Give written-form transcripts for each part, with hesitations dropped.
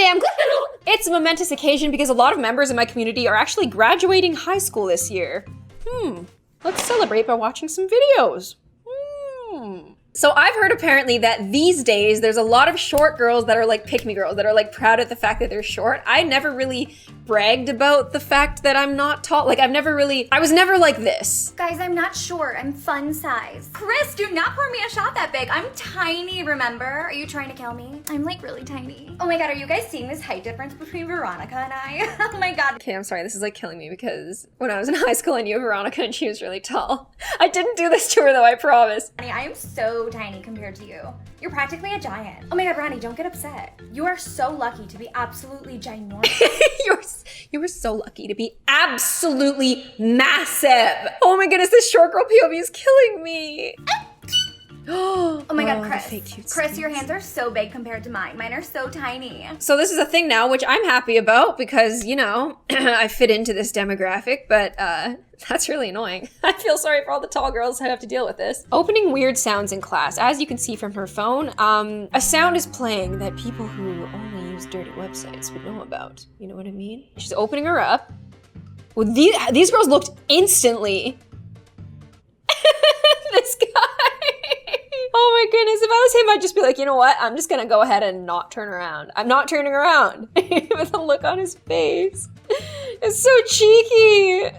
damn good. It's a momentous occasion because a lot of members of my community are actually graduating high school this year. Let's celebrate by watching some videos. So I've heard apparently that these days there's a lot of short girls that are like pick-me girls, that are like proud of the fact that they're short. I never really bragged about the fact that I'm not tall. Like I was never like this. Guys, I'm not short, I'm fun size. Chris, do not pour me a shot that big. I'm tiny, remember? Are you trying to kill me? I'm like really tiny. Oh my God, are you guys seeing this height difference between Veronica and I? Oh my God. Okay, I'm sorry, this is like killing me because when I was in high school I knew Veronica and she was really tall. I didn't do this to her though, I promise. Honey, I am so tiny compared to you. You're practically a giant. Oh my God, Ronnie, don't get upset. You are so lucky to be absolutely ginormous. You were so lucky to be absolutely massive. Oh my goodness, this short girl POV is killing me. Oh my God, the fake Chris. cute Chris, scenes. your hands are so big compared to mine. Mine are so tiny. So this is a thing now, which I'm happy about because, you know, I fit into this demographic, but that's really annoying. I feel sorry for all the tall girls who have to deal with this. Opening weird sounds in class. As you can see from her phone, a sound is playing that people who only use dirty websites would know about. You know what I mean? She's opening her up. Well, these girls looked instantly. This guy. Oh my goodness, if I was him, I'd just be like, you know what? I'm just gonna go ahead and not turn around. I'm not turning around. With the look on his face. It's so cheeky.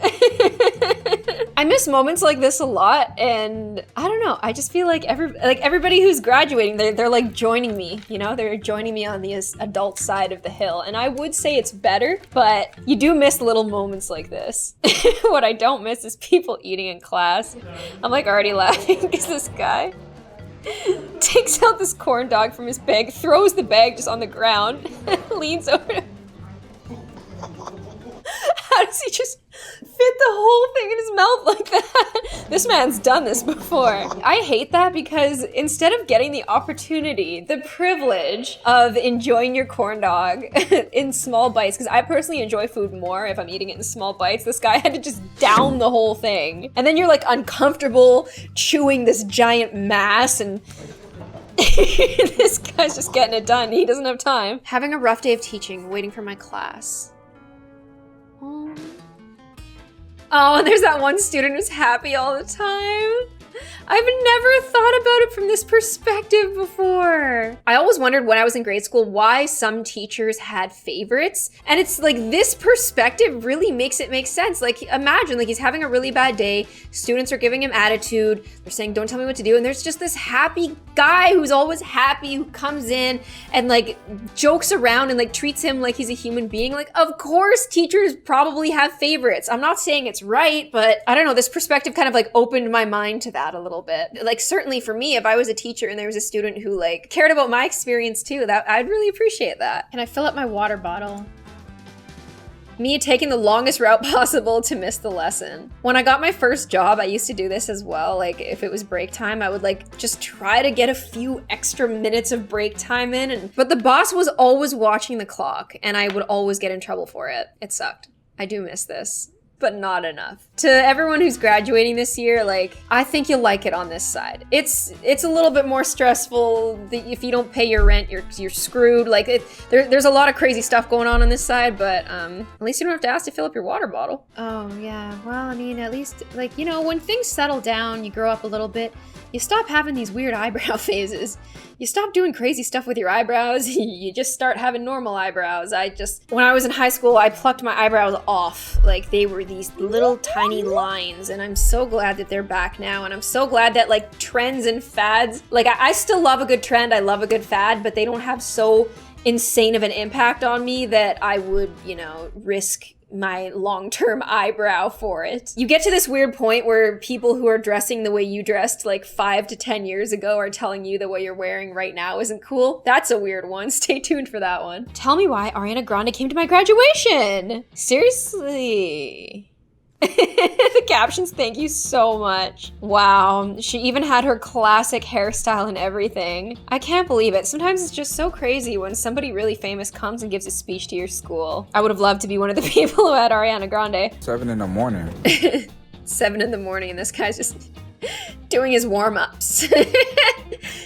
I miss moments like this a lot, and I don't know, I just feel like everybody who's graduating, they're like joining me, you know? They're joining me on the adult side of the hill, and I would say it's better, but you do miss little moments like this. What I don't miss is people eating in class. I'm like already laughing because this guy takes out this corn dog from his bag, throws the bag just on the ground, leans over. How does he just fit the whole thing in his mouth like that? This man's done this before. I hate that because instead of getting the opportunity, the privilege of enjoying your corn dog in small bites, because I personally enjoy food more if I'm eating it in small bites, this guy had to just down the whole thing. And then you're like uncomfortable chewing this giant mass, and this guy's just getting it done. He doesn't have time. Having a rough day of teaching, waiting for my class. Oh, and there's that one student who's happy all the time. I've never thought about it from this perspective before. I always wondered when I was in grade school why some teachers had favorites. And it's like this perspective really makes it make sense. Like imagine like he's having a really bad day. Students are giving him attitude. They're saying, don't tell me what to do. And there's just this happy guy who's always happy who comes in and like jokes around and like treats him like he's a human being. Like, of course teachers probably have favorites. I'm not saying it's right, but I don't know, this perspective kind of like opened my mind to that a little bit. Like certainly for me, if I was a teacher and there was a student who like cared about my experience too, that I'd really appreciate that. Can I fill up my water bottle? Me taking the longest route possible to miss the lesson. When I got my first job, I used to do this as well. Like if it was break time, I would like just try to get a few extra minutes of break time in. But the boss was always watching the clock and I would always get in trouble for it. It sucked. I do miss this, but not enough. To everyone who's graduating this year, like, I think you'll like it on this side. It's a little bit more stressful. If you don't pay your rent, you're screwed. Like, there's a lot of crazy stuff going on this side, but at least you don't have to ask to fill up your water bottle. Oh, yeah. Well, I mean, at least, like, you know, when things settle down, you grow up a little bit, you stop having these weird eyebrow phases. You stop doing crazy stuff with your eyebrows. You just start having normal eyebrows. When I was in high school, I plucked my eyebrows off. Like, they were these little tiny lines, and I'm so glad that they're back now. And I'm so glad that like trends and fads, like I still love a good trend, I love a good fad, but they don't have so insane of an impact on me that I would, you know, risk my long-term eyebrow for it. You get to this weird point where people who are dressing the way you dressed like 5 to 10 years ago are telling you that what you're wearing right now isn't cool. That's a weird one. Stay tuned for that one. Tell me why Ariana Grande came to my graduation. Seriously. The captions, thank you so much. Wow, she even had her classic hairstyle and everything. I can't believe it. Sometimes it's just so crazy when somebody really famous comes and gives a speech to your school. I would have loved to be one of the people who had Ariana Grande. 7 in the morning. 7 in the morning and this guy's just doing his warm-ups.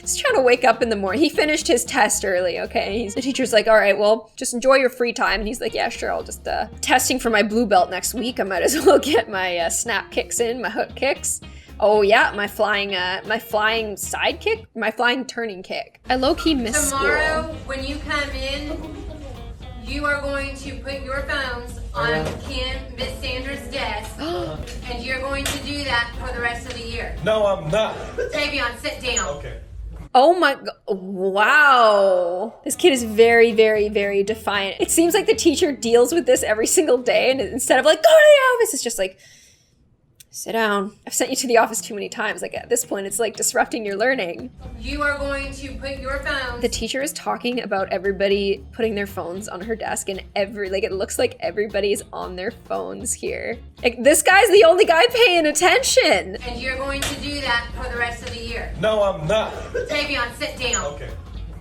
He's trying to wake up in the morning. He finished his test early, okay? The teacher's like, all right, well, just enjoy your free time. And he's like, yeah, sure, I'll just, testing for my blue belt next week. I might as well get my snap kicks in, my hook kicks. Oh yeah, my flying side kick, my flying turning kick. I low-key miss Tomorrow, school. when you come in, you are going to put your phones on Miss Sandra's desk, and you're going to do that for the rest of the year. No, I'm not. Tavion, sit down. Okay. Oh my, wow. This kid is very, very, very defiant. It seems like the teacher deals with this every single day, and instead of like, go to the office, it's just like, sit down. I've sent you to the office too many times. Like at this point, it's like disrupting your learning. You are going to put your phones. The teacher is talking about everybody putting their phones on her desk, and it looks like everybody's on their phones here. Like, this guy's the only guy paying attention. And you're going to do that for the rest of the year. No, I'm not. Tavion, sit down. Okay.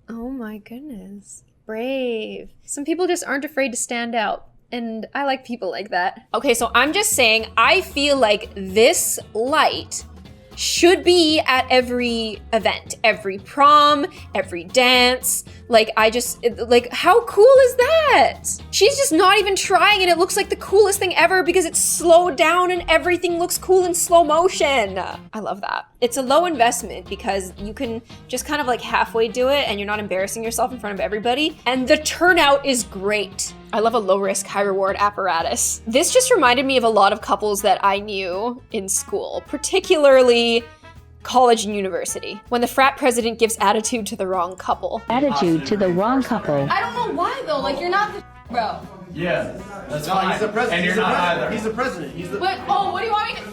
Oh my goodness. Brave. Some people just aren't afraid to stand out. And I like people like that. Okay, so I'm just saying, I feel like this light should be at every event, every prom, every dance. Like, how cool is that? She's just not even trying, and it looks like the coolest thing ever because it's slowed down and everything looks cool in slow motion. I love that. It's a low investment because you can just kind of like halfway do it and you're not embarrassing yourself in front of everybody. And the turnout is great. I love a low risk, high reward apparatus. This just reminded me of a lot of couples that I knew in school, particularly college and university, when the frat president gives attitude to the wrong couple. Attitude to the wrong couple. I don't know why though. Like you're not the bro. Yeah, that's fine. He's the president. And you're not either. He's the president. He's the. What? Oh, what do you want me to?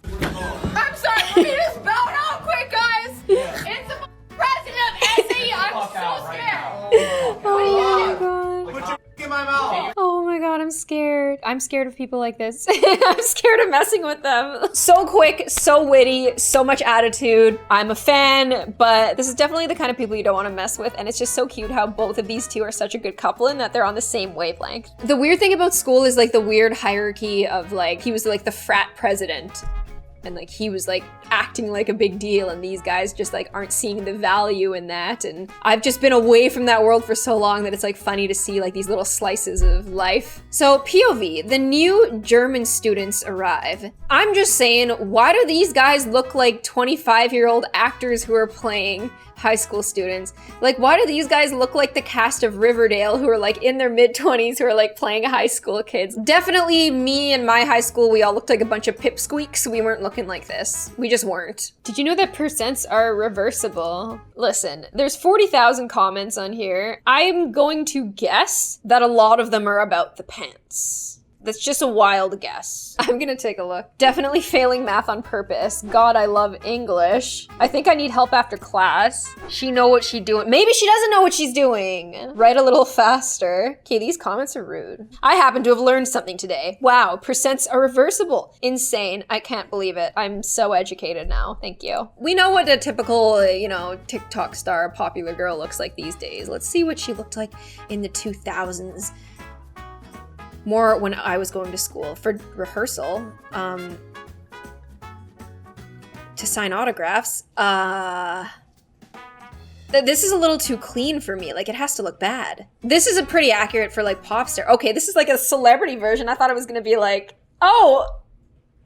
I'm sorry. Let me just bow down quick, guys. It's the president of SAE. I'm so scared. What are you gonna do? Put your in my mouth. Oh my god, I'm scared. I'm scared of people like this. I'm scared of messing with them. So quick, so witty, so much attitude. I'm a fan, but this is definitely the kind of people you don't want to mess with, and it's just so cute how both of these two are such a good couple and that they're on the same wavelength. The weird thing about school is like the weird hierarchy of like, he was like the frat president. And like he was like acting like a big deal, and these guys just like aren't seeing the value in that. And I've just been away from that world for so long that it's like funny to see like these little slices of life. So POV, the new German students arrive. I'm just saying, why do these guys look like 25-year-old actors who are playing high school students? Like, why do these guys look like the cast of Riverdale who are like in their mid-20s who are like playing high school kids? Definitely me and my high school, we all looked like a bunch of pipsqueaks. We weren't looking like this. We just weren't. Did you know that percents are reversible? Listen, there's 40,000 comments on here. I'm going to guess that a lot of them are about the pants. That's just a wild guess. I'm gonna take a look. Definitely failing math on purpose. God, I love English. I think I need help after class. She know what she doing. Maybe she doesn't know what she's doing. Write a little faster. Okay, these comments are rude. I happen to have learned something today. Wow, percents are reversible. Insane. I can't believe it. I'm so educated now. Thank you. We know what a typical, TikTok star, popular girl looks like these days. Let's see what she looked like in the 2000s. More when I was going to school for rehearsal, to sign autographs. This is a little too clean for me. Like, it has to look bad. This is a pretty accurate for like pop star. Okay, this is like a celebrity version. I thought it was gonna be like, oh,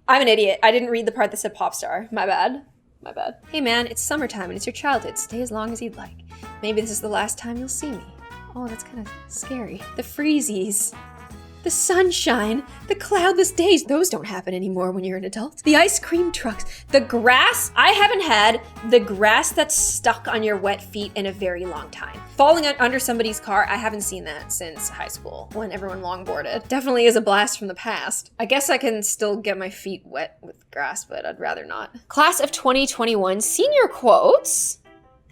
I'm an idiot. I didn't read the part that said pop star. My bad. My bad. Hey man, it's summertime and it's your childhood. Stay as long as you'd like. Maybe this is the last time you'll see me. Oh, that's kind of scary. The freezies. The sunshine, the cloudless days, those don't happen anymore when you're an adult. The ice cream trucks, the grass. I haven't had the grass that's stuck on your wet feet in a very long time. Falling under somebody's car, I haven't seen that since high school when everyone longboarded. Definitely is a blast from the past. I guess I can still get my feet wet with grass, but I'd rather not. Class of 2021 senior quotes.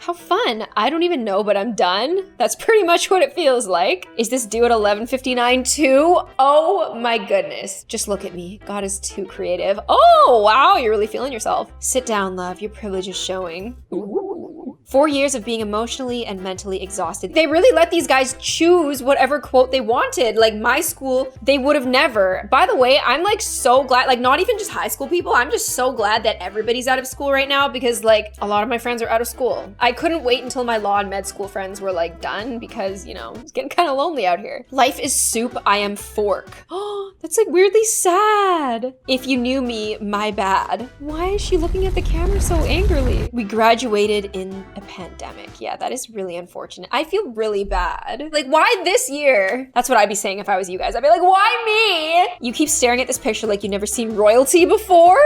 How fun. I don't even know, but I'm done. That's pretty much what it feels like. Is this due at 11:59 too? Oh my goodness. Just look at me. God is too creative. Oh, wow, you're really feeling yourself. Sit down, love. Your privilege is showing. Ooh. 4 years of being emotionally and mentally exhausted. They really let these guys choose whatever quote they wanted. Like my school, they would have never. By the way, I'm like so glad, like not even just high school people, I'm just so glad that everybody's out of school right now because like a lot of my friends are out of school. I couldn't wait until my law and med school friends were like done because, you know, it's getting kind of lonely out here. Life is soup, I am fork. Oh, that's like weirdly sad. If you knew me, my bad. Why is she looking at the camera so angrily? We graduated in a pandemic. Yeah, that is really unfortunate. I feel really bad. Like, why this year? That's what I'd be saying if I was you guys. I'd be like, why me? You keep staring at this picture like you've never seen royalty before?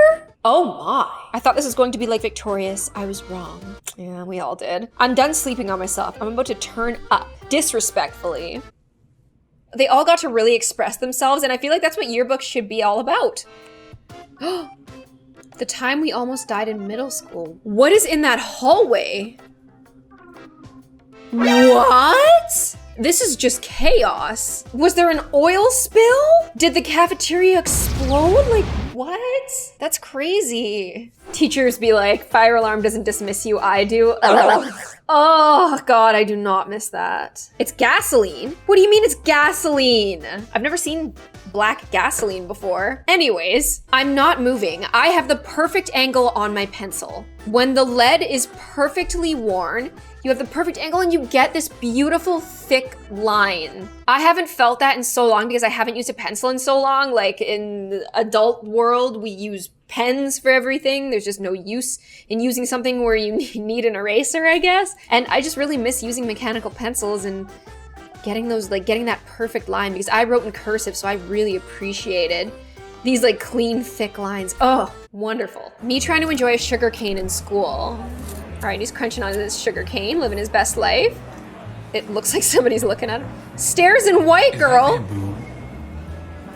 Oh my. I thought this was going to be like victorious. I was wrong. Yeah, we all did. I'm done sleeping on myself. I'm about to turn up disrespectfully. They all got to really express themselves, and I feel like that's what yearbooks should be all about. The time we almost died in middle school. What is in that hallway? What? This is just chaos. Was there an oil spill? Did the cafeteria explode? Like, what? That's crazy. Teachers be like, fire alarm doesn't dismiss you, I do. Oh God, I do not miss that. It's gasoline. What do you mean it's gasoline? I've never seen black gasoline before. Anyways, I'm not moving. I have the perfect angle on my pencil. When the lead is perfectly worn, you have the perfect angle and you get this beautiful thick line. I haven't felt that in so long because I haven't used a pencil in so long. Like in the adult world, we use pens for everything. There's just no use in using something where you need an eraser, I guess. And I just really miss using mechanical pencils and getting those, like getting that perfect line because I wrote in cursive, so I really appreciated these like clean, thick lines. Oh, wonderful. Me trying to enjoy a sugar cane in school. All right, he's crunching on this sugar cane, living his best life. It looks like somebody's looking at him. Stairs in white, girl.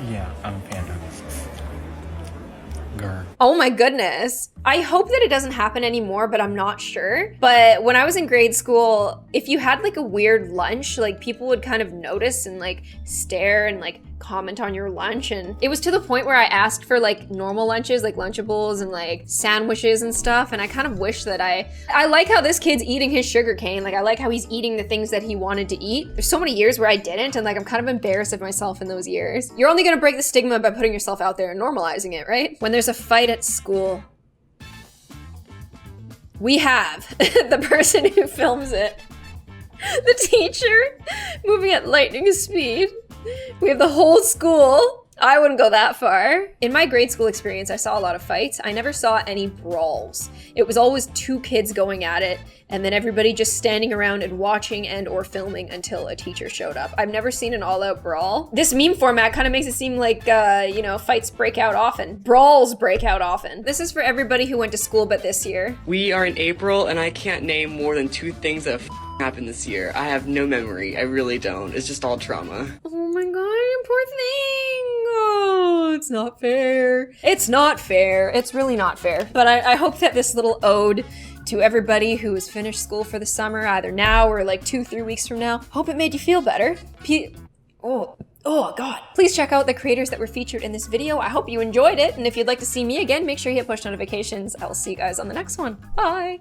Yeah, I'm a panda. Girl. Oh my goodness. I hope that it doesn't happen anymore, but I'm not sure. But when I was in grade school, if you had like a weird lunch, like people would kind of notice and like stare and like comment on your lunch. And it was to the point where I asked for like normal lunches, like Lunchables and like sandwiches and stuff. And I kind of wish that I like how this kid's eating his sugar cane. Like I like how he's eating the things that he wanted to eat. There's so many years where I didn't. And like, I'm kind of embarrassed of myself in those years. You're only gonna break the stigma by putting yourself out there and normalizing it, right? When there's a fight at school, we have the person who films it, the teacher moving at lightning speed. We have the whole school. I wouldn't go that far. In my grade school experience, I saw a lot of fights. I never saw any brawls. It was always two kids going at it, and then everybody just standing around and watching and or filming until a teacher showed up. I've never seen an all-out brawl. This meme format kind of makes it seem like, you know, fights break out often. Brawls break out often. This is for everybody who went to school but this year. We are in April, and I can't name more than 2 things that happened this year. I have no memory. I really don't. It's just all trauma. Oh my god, poor thing. Oh, it's not fair. It's not fair. It's really not fair. But I hope that this little ode to everybody who has finished school for the summer, either now or like 2-3 weeks from now, hope it made you feel better. Oh God. Please check out the creators that were featured in this video. I hope you enjoyed it. And if you'd like to see me again, make sure you hit push notifications. I will see you guys on the next one. Bye.